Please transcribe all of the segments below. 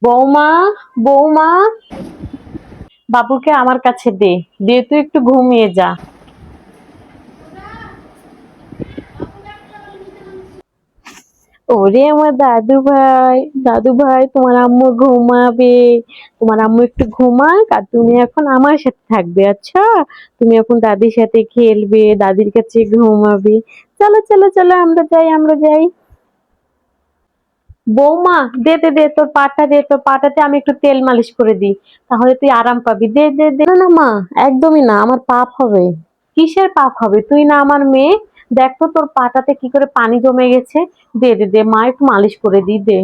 বৌমা, বৌমা, বাবুকে আমার কাছে দে। দিয়ে তুই একটু ঘুমিয়ে যা। ওরে আমার দাদু ভাই, দাদু ভাই, তোমার আম্মু ঘুমাবে। তোমার আম্মু একটু ঘুমাক আর তুমি এখন আমার সাথে থাকবে। আচ্ছা, তুমি এখন দাদির সাথে খেলবে, দাদির কাছে ঘুমাবে। চলো চলো চলো, আমরা যাই, আমরা যাই। বৌমা, দে দে দে, তোর পাটা দে, তোর পাটাতে আমি একটু তেল মালিশ করে দিই, তাহলে তুই আরাম পাবি। দে দে দে। না না মা, একদমই না, আমার পাপ হবে। কিসের পাপ হবে? তুই না আমার মেয়ে। দেখ তো তোর পাটাতে কি করে পানি জমে গেছে। দে দে দে, মা একটু মালিশ করে দিই, দে।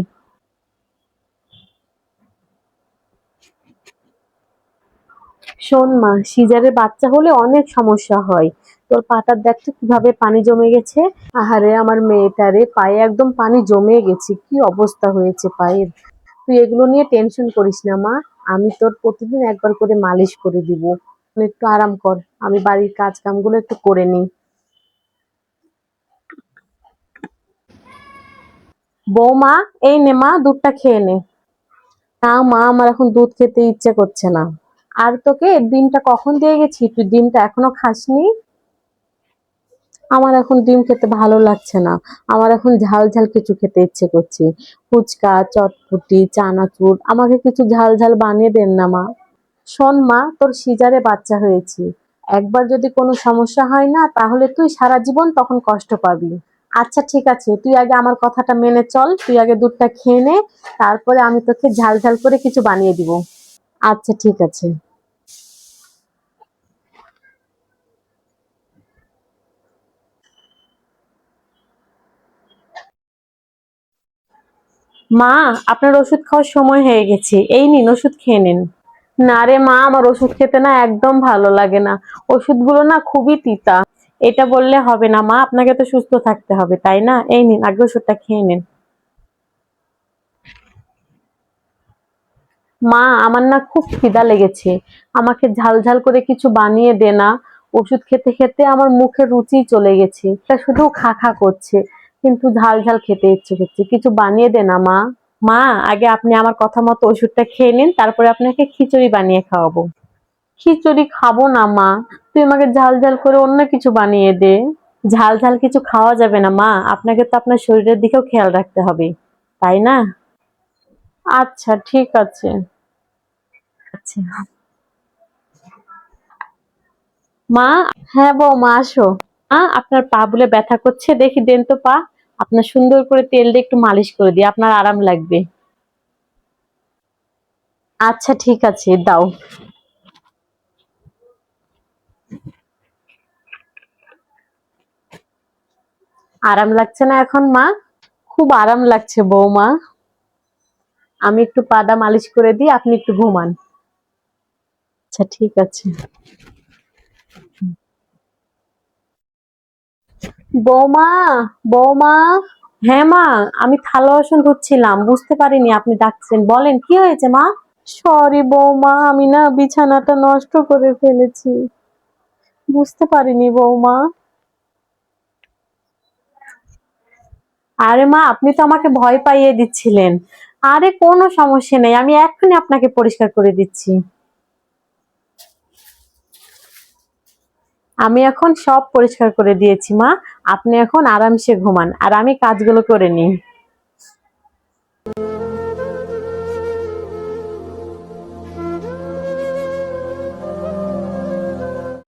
শোন মা, সিজারের বাচ্চা হলে অনেক সমস্যা হয়। তোর পাটার দেখ তো কিভাবে পানি জমে গেছে। আহারে আমার মেয়েটারে, পায়ে একদম পানি জমে গেছে, কি অবস্থা হয়েছে পায়ের। তুই এগুলো নিয়ে টেনশন করিস না মা। আমি তোর প্রতিদিন একবার করে মালিশ করে দিব। তুই একটু আরাম কর, আমি বাড়ির কাজ কামগুলো একটু করে নিই। বৌমা, এই নে মা, দুধটা খেয়ে নে। না মা, আমার এখন দুধ খেতে ইচ্ছে করছে না। আর তোকে ডিমটা কখন দিয়ে গেছি? তুই ডিমটা এখনো খাসনি? আমার এখন ডিম খেতে ভালো লাগছে না। আমার এখন ঝাল ঝাল কিছু খেতে ইচ্ছে করছে। ফুচকা, চটপটি, চানাচুর, আমাকে কিছু ঝাল ঝাল বানিয়ে দেন না মা। শোন মা, তোর সিজারে বাচ্চা হয়েছে। একবার যদি কোনো সমস্যা হয় না, তাহলে তুই সারা জীবন তখন কষ্ট পাবি। আচ্ছা ঠিক আছে, তুই আগে আমার কথাটা মেনে চল, তুই আগে দুধটা খেয়ে নে। তারপরে আমি তোকে ঝাল ঝাল করে কিছু বানিয়ে দিব। আচ্ছা ঠিক আছে। মা, আপনার ওষুধ খাওয়ার সময় হয়ে গেছে, এই নিন ওষুধ খেয়ে নিন। না রে মা, আমার ওষুধ খেতে না একদম ভালো লাগে না। ওষুধগুলো না খুবই তিতা। এটা বললে হবে না মা, আপনাকে তো সুস্থ থাকতে হবে, তাই না? এই নিন, আগে ওষুধটা খেয়ে নিন। মা, আমার না খুব খিদা লেগেছে। আমাকে ঝাল ঝাল করে কিছু বানিয়ে দে না। ওষুধ খেতে খেতে আমার মুখে রুচি চলে গেছে, এটা শুধু খা খা করছে। কিন্তু ঝাল ঝাল খেতে ইচ্ছে করছে, কিছু বানিয়ে দে না মা। মা, আগে আপনি আমার কথা মতো ওষুধটা খেয়ে নিন, তারপরে আপনাকে খিচুড়ি বানিয়ে খাওয়াবো। খিচুড়ি খাবো না মা, তুই আমাকে ঝাল ঝাল করে অন্য কিছু বানিয়ে দে। ঝাল ঝাল কিছু খাওয়া যাবে না মা, আপনাকে তো আপনার শরীরের দিকেও খেয়াল রাখতে হবে, তাই না? আচ্ছা ঠিক আছে। আচ্ছা মা। হ্যাঁ বৌমা, আসো। আপনার পা বলে ব্যথা করছে, দেখি দেন তো পা। আপনার সুন্দর করে তেল দিয়ে একটু মালিশ করে দিই, আপনার আরাম লাগবে। আচ্ছা ঠিক আছে, দাও। আরাম লাগছে না এখন মা? খুব আরাম লাগছে বৌমা। আমি একটু পাদা মালিশ করে দিই, আপনি একটু ঘুমান। আচ্ছা ঠিক আছে। বৌমা, বৌমা। হ্যাঁ মা, আমি থালা বাসন ধুচ্ছিলাম, বুঝতে পারিনি আপনি ডাকছেন। বলেন কি হয়েছে মা? সরি বৌমা, আমি না বিছানাটা নষ্ট করে ফেলেছি, বুঝতে পারিনি বৌমা। আরে মা, আপনি তো আমাকে ভয় পাইয়ে দিচ্ছিলেন। আরে কোনো সমস্যা নেই, আমি এক্ষুনি আপনাকে পরিষ্কার করে দিচ্ছি। আমি এখন সব পরিষ্কার করে দিয়েছি মা। আপনি এখন আরামসে ঘুমান আর আমি কাজগুলো করে নিই।